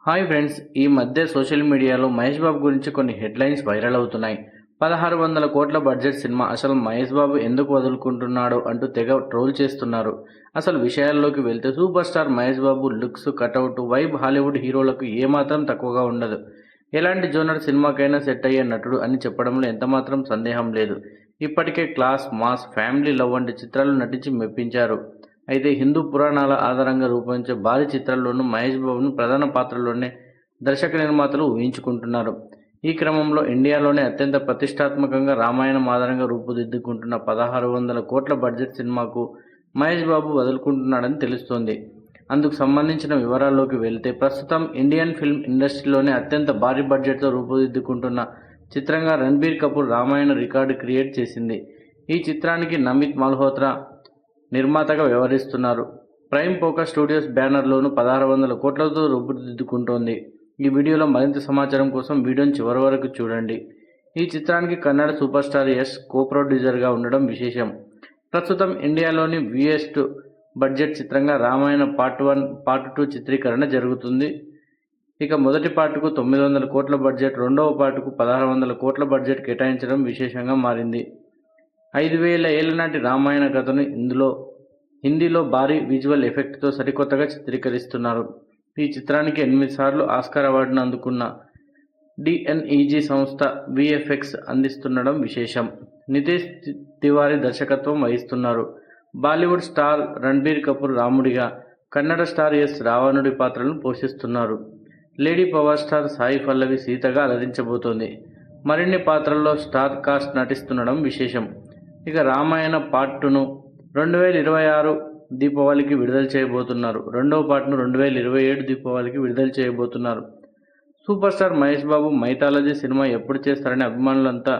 Hi friends, ఈ మధ్య social మీడియాలో మహేష్ బాబు గురించి కొన్ని హెడ్లైన్స్ వైరల్ అవుతున్నాయి. 1600 కోట్ల బడ్జెట్ సినిమా అసలు మహేష్ బాబు ఎందుకు వదులుకుంటున్నాడో అంటూ తెగ ట్రోల్ చేస్తున్నారు. అసలు విషయాల్లోకి వెళ్తే super star Mahesh Babu looks, cutout, vibe Hollywood హీరోలకు ఏమాత్రం తక్కువగా ఉండదు. ఎలాంటి జోనర్ సినిమాకైనా సెట్ అయ్యే నటుడు అని చెప్పడంలో ఎంతమాత్రం సందేహం లేదు. ఇప్పటికే క్లాస్, మాస్, ఫ్యామిలీ లవ్ వంటి చిత్రాలు నటించి మెప్పించారు. అయితే హిందూ పురాణాల ఆధారంగా రూపొందించే భారీ చిత్రాల్లోనూ మహేష్ బాబును ప్రధాన పాత్రలోనే దర్శక నిర్మాతలు ఊహించుకుంటున్నారు. ఈ క్రమంలో ఇండియాలోనే అత్యంత ప్రతిష్టాత్మకంగా రామాయణం ఆధారంగా రూపుదిద్దుకుంటున్న 1600 కోట్ల బడ్జెట్ సినిమాకు మహేష్ బాబు వదులుకుంటున్నాడని తెలుస్తోంది. అందుకు సంబంధించిన వివరాల్లోకి వెళ్తే ప్రస్తుతం ఇండియన్ ఫిల్మ్ ఇండస్ట్రీలోనే అత్యంత భారీ బడ్జెట్తో రూపుదిద్దుకుంటున్న చిత్రంగా రణబీర్ కపూర్ రామాయణ రికార్డు క్రియేట్ చేసింది. ఈ చిత్రానికి నమిత్ మల్హోత్రా నిర్మాతగా వ్యవహరిస్తున్నారు. ప్రైమ్ ఫోకస్ స్టూడియోస్ బ్యానర్లోనూ 1600 కోట్లతో రూపుదిద్దుకుంటోంది. ఈ వీడియోలో మరింత సమాచారం కోసం వీడియోని చివరి వరకు చూడండి. ఈ చిత్రానికి కన్నడ సూపర్ స్టార్ యష్ కో-ప్రొడ్యూసర్గా ఉండడం విశేషం. ప్రస్తుతం ఇండియాలోని బిగ్గెస్ట్ బడ్జెట్ చిత్రంగా రామాయణ పార్ట్ 1, పార్ట్ 2 చిత్రీకరణ జరుగుతుంది. ఇక మొదటి పార్టుకు 900 కోట్ల బడ్జెట్, రెండవ పార్టుకు 1600 కోట్ల బడ్జెట్ కేటాయించడం విశేషంగా మారింది. 5000 ఏళ్ల నాటి రామాయణ కథను హిందీలో భారీ విజువల్ ఎఫెక్ట్తో సరికొత్తగా చిత్రీకరిస్తున్నారు. ఈ చిత్రానికి 8 సార్లు ఆస్కార్ అవార్డును అందుకున్న డిఎన్ఈజీ సంస్థ విఎఫ్ఎక్స్ అందిస్తుండడం విశేషం. నితేష్ తివారీ దర్శకత్వం వహిస్తున్నారు. బాలీవుడ్ స్టార్ రణబీర్ కపూర్ రాముడిగా, కన్నడ స్టార్ ఎస్ రావణుడి పాత్రలను పోషిస్తున్నారు. Lady power star Sai Pallavi సీతగా అలరించబోతోంది. మరిన్ని పాత్రల్లో స్టార్ కాస్ట్ నటిస్తుండడం విశేషం. ఇక రామాయణ పార్ట్ 2ను 2026 దీపావళికి విడుదల చేయబోతున్నారు. రెండవ పార్ట్ను 2027 దీపావళికి విడుదల చేయబోతున్నారు. Super star Mahesh Babu mythology cinema ఎప్పుడు చేస్తారని అభిమానులంతా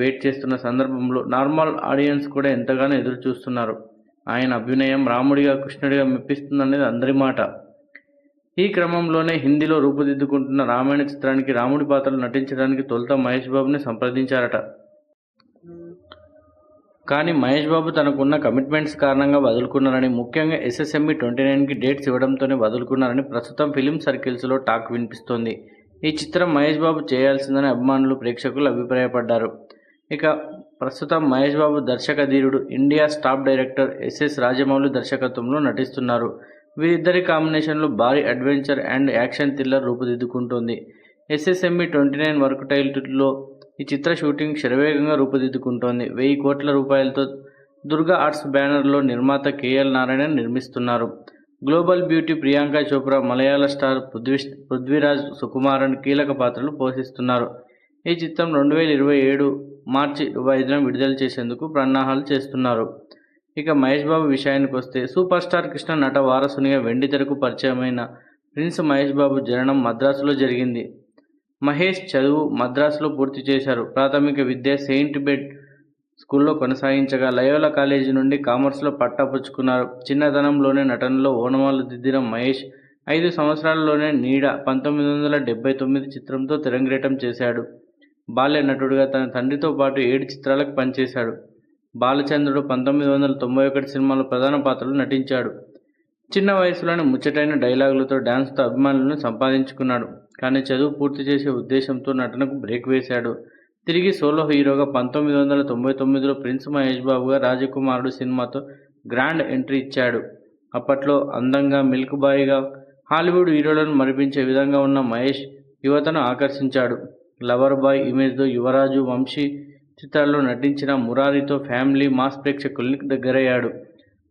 వెయిట్ చేస్తున్న సందర్భంలో నార్మల్ ఆడియన్స్ కూడా ఎంతగానో ఎదురు చూస్తున్నారు. ఆయన అభినయం రాముడిగా, కృష్ణుడిగా మెప్పిస్తుందనేది అందరి మాట. ఈ క్రమంలోనే హిందీలో రూపుదిద్దుకుంటున్న రామాయణ చిత్రానికి రాముడి పాత్రలు నటించడానికి తొలుత మహేష్ బాబుని సంప్రదించారట. కానీ మహేష్ బాబు తనకున్న కమిట్మెంట్స్ కారణంగా వదులుకున్నారని, ముఖ్యంగా ఎస్ఎస్ఎంఈ 29కి డేట్స్ ఇవ్వడంతోనే వదులుకున్నారని ప్రస్తుతం ఫిలిం సర్కిల్స్లో టాక్ వినిపిస్తోంది. ఈ చిత్రం మహేష్ బాబు చేయాల్సిందని అభిమానులు, ప్రేక్షకులు అభిప్రాయపడ్డారు. ఇక ప్రస్తుతం మహేష్ బాబు దర్శకధీరుడు, India's top director SS Rajamouli దర్శకత్వంలో నటిస్తున్నారు. వీరిద్దరి కాంబినేషన్లో భారీ అడ్వెంచర్ అండ్ యాక్షన్ థ్రిల్లర్ రూపుదిద్దుకుంటోంది. ఎస్ఎస్ఎంఈ 29 వర్క్ టైటిల్లో ఈ చిత్ర షూటింగ్ శరవేగంగా రూపుదిద్దుకుంటోంది. 1000 కోట్ల రూపాయలతో దుర్గా ఆర్ట్స్ బ్యానర్లో నిర్మాత కేఎల్ నారాయణన్ నిర్మిస్తున్నారు. గ్లోబల్ బ్యూటీ ప్రియాంక చోప్రా, మలయాళ స్టార్ పృథ్వీరాజ్ సుకుమారన్ కీలక పాత్రలు పోషిస్తున్నారు. ఈ చిత్రం 2027 మార్చి 25న విడుదల చేసేందుకు సన్నాహాలు చేస్తున్నారు. ఇక మహేష్ బాబు విషయానికి వస్తే సూపర్ స్టార్ కృష్ణ నట వారసునిగా వెండితెరకు పరిచయమైన ప్రిన్స్ మహేష్ బాబు జననం మద్రాసులో జరిగింది. మహేష్ చదువు మద్రాసులో పూర్తి చేశారు. ప్రాథమిక విద్య సెయింట్ బెడ్ స్కూల్లో కొనసాగించగా లయోలా కాలేజీ నుండి కామర్స్లో పట్టా పుచ్చుకున్నారు. చిన్నతనంలోనే నటనలో ఓనమాలు దిద్దిన మహేష్ 5 సంవత్సరాల్లోనే నీడ 1979 చిత్రంతో తెరంగేట్రం చేశాడు. బాల్య నటుడిగా తన తండ్రితో పాటు 7 చిత్రాలకు పనిచేశాడు. బాలచంద్రుడు 1991 సినిమాలో ప్రధాన పాత్రలు నటించాడు. చిన్న వయసులోనే ముచ్చటైన డైలాగులతో, డ్యాన్స్తో అభిమానులను సంపాదించుకున్నాడు. కానీ చదువు పూర్తి చేసే ఉద్దేశంతో నటనకు బ్రేక్ వేశాడు. తిరిగి సోలో హీరోగా 1999లో ప్రిన్స్ మహేష్ బాబుగా రాజకుమారుడు సినిమాతో గ్రాండ్ ఎంట్రీ ఇచ్చాడు. అప్పట్లో అందంగా, మిల్క్ బాయ్గా హాలీవుడ్ హీరోలను మరిపించే విధంగా ఉన్న మహేష్ యువతను ఆకర్షించాడు. లవర్ బాయ్ ఇమేజ్తో యువరాజు, వంశీ చిత్రాల్లో నటించిన మురారితో ఫ్యామిలీ, మాస్ ప్రేక్షకుల్ని దగ్గరయ్యాడు.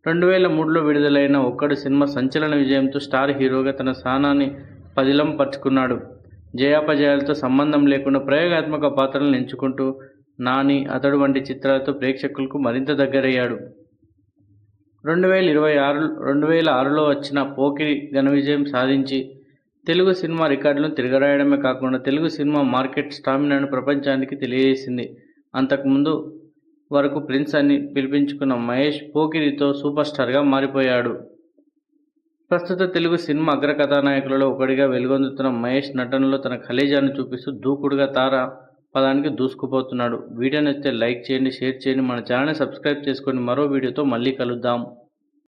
2003లో విడుదలైన ఒక్కడు సినిమా సంచలన విజయంతో స్టార్ హీరోగా తన స్థానాన్ని పదిలం పరుచుకున్నాడు. జయాపజయాలతో సంబంధం లేకుండా ప్రయోగాత్మక పాత్రలను ఎంచుకుంటూ నాని, అతడు వంటి చిత్రాలతో ప్రేక్షకులకు మరింత దగ్గరయ్యాడు. 2006లో వచ్చిన పోకిరి ఘన విజయం సాధించి తెలుగు సినిమా రికార్డులను తిరగరాయడమే కాకుండా తెలుగు సినిమా మార్కెట్ స్టామినాను ప్రపంచానికి తెలియజేసింది. అంతకుముందు వరకు ప్రిన్స్ అని పిలిపించుకున్న మహేష్ పోకిరితో సూపర్ స్టార్గా మారిపోయాడు. ప్రస్తుత తెలుగు సినిమా అగ్ర కథానాయకులలో ఒకడిగా వెలుగొందుతున్న మహేష్ నటనలో తన ఖలేజాను చూపిస్తూ దూకుడుగా తార పదానికి దూసుకుపోతున్నాడు. వీడియో నచ్చితే లైక్ చేయండి, షేర్ చేయండి, మన ఛానల్ని సబ్స్క్రైబ్ చేసుకోండి. మరో వీడియోతో మళ్ళీ కలుద్దాం.